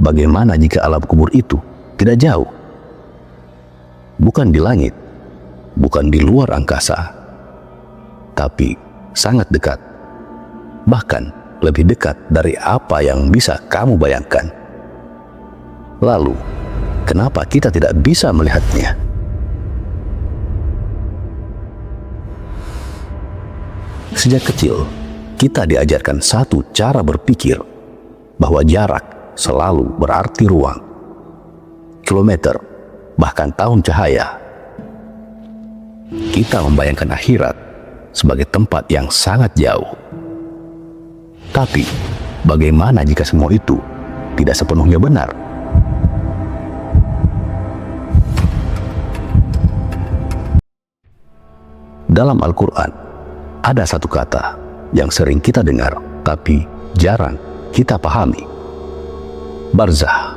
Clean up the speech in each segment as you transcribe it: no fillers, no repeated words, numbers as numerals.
bagaimana jika alam kubur itu tidak jauh? Bukan di langit, bukan di luar angkasa, tapi sangat dekat. Bahkan lebih dekat dari apa yang bisa kamu bayangkan. Lalu, kenapa kita tidak bisa melihatnya? Sejak kecil, kita diajarkan satu cara berpikir, bahwa jarak selalu berarti ruang. Kilometer, bahkan tahun cahaya. Kita membayangkan akhirat sebagai tempat yang sangat jauh. Tapi, bagaimana jika semua itu tidak sepenuhnya benar? Dalam Al-Quran, ada satu kata yang sering kita dengar, tapi jarang kita pahami. Barzah.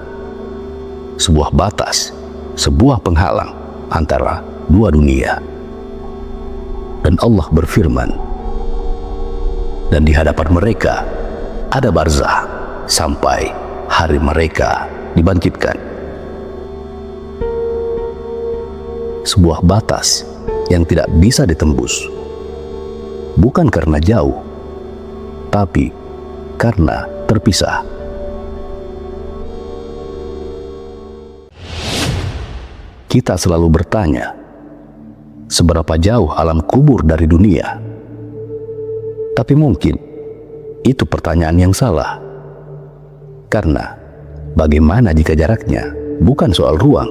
Sebuah batas, sebuah penghalang antara dua dunia. Dan Allah berfirman, dan di hadapan mereka ada barzah sampai hari mereka dibangkitkan. Sebuah batas yang tidak bisa ditembus. Bukan karena jauh, tapi karena terpisah. Kita selalu bertanya, seberapa jauh alam kubur dari dunia? Tapi mungkin itu pertanyaan yang salah. Karena bagaimana jika jaraknya bukan soal ruang,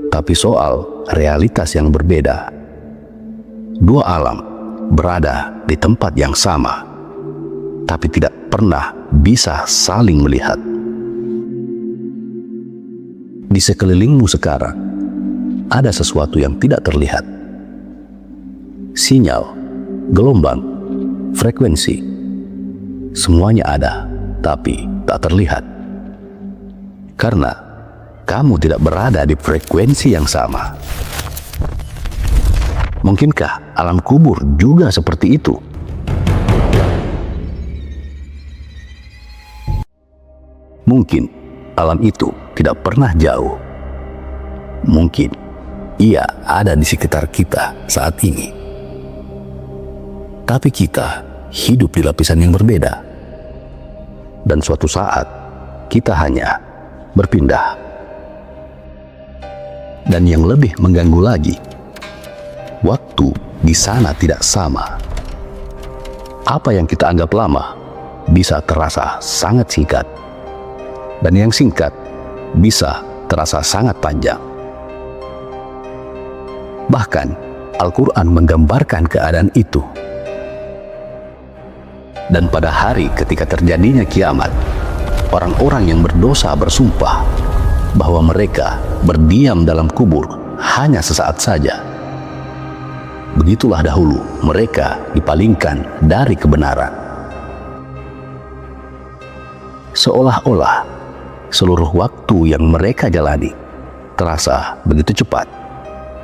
tapi soal realitas yang berbeda. Dua alam berada di tempat yang sama, tapi tidak pernah bisa saling melihat. Di sekelilingmu sekarang, ada sesuatu yang tidak terlihat. Sinyal, gelombang, frekuensi, semuanya ada, tapi tak terlihat. Karena kamu tidak berada di frekuensi yang sama. Mungkinkah alam kubur juga seperti itu? Mungkin alam itu tidak pernah jauh. Mungkin ia ada di sekitar kita saat ini. Tapi kita hidup di lapisan yang berbeda. Dan suatu saat kita hanya berpindah. Dan yang lebih mengganggu lagi, waktu di sana tidak sama. Apa yang kita anggap lama bisa terasa sangat singkat. Dan yang singkat bisa terasa sangat panjang. Bahkan Al-Quran menggambarkan keadaan itu. Dan pada hari ketika terjadinya kiamat, orang-orang yang berdosa bersumpah bahwa mereka berdiam dalam kubur hanya sesaat saja. Begitulah dahulu mereka dipalingkan dari kebenaran. Seolah-olah seluruh waktu yang mereka jalani terasa begitu cepat,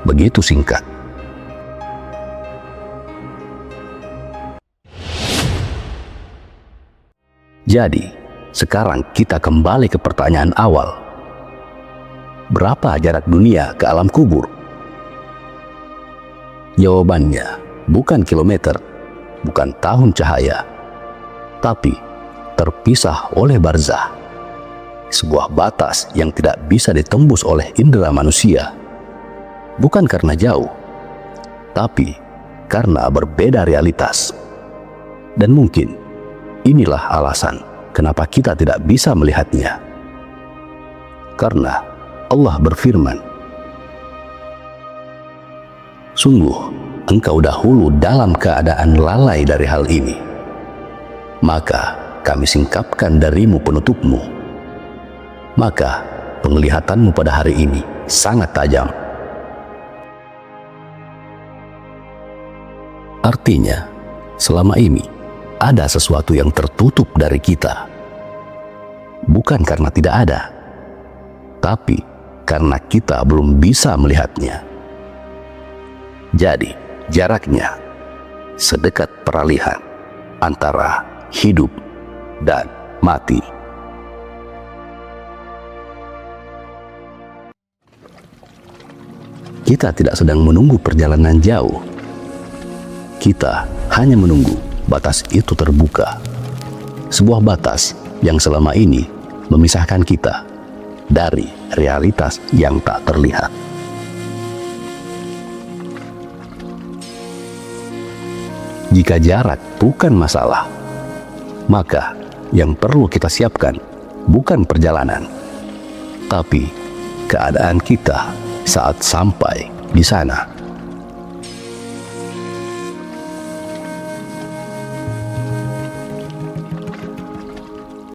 begitu singkat. Jadi, sekarang kita kembali ke pertanyaan awal. Berapa jarak dunia ke alam kubur? Jawabannya bukan kilometer, bukan tahun cahaya, tapi terpisah oleh barzah. Sebuah batas yang tidak bisa ditembus oleh indera manusia. Bukan karena jauh, tapi karena berbeda realitas. Dan mungkin inilah alasan kenapa kita tidak bisa melihatnya. Karena Allah berfirman, sungguh engkau dahulu dalam keadaan lalai dari hal ini, maka kami singkapkan darimu penutupmu. Maka penglihatanmu pada hari ini sangat tajam. Artinya, selama ini ada sesuatu yang tertutup dari kita. Bukan karena tidak ada, tapi karena kita belum bisa melihatnya. Jadi, jaraknya sedekat peralihan antara hidup dan mati. kita tidak sedang menunggu perjalanan jauh. Kita hanya menunggu batas itu terbuka. Sebuah batas yang selama ini memisahkan kita dari realitas yang tak terlihat. Jika jarak bukan masalah, maka yang perlu kita siapkan bukan perjalanan, tapi keadaan kita saat sampai di sana.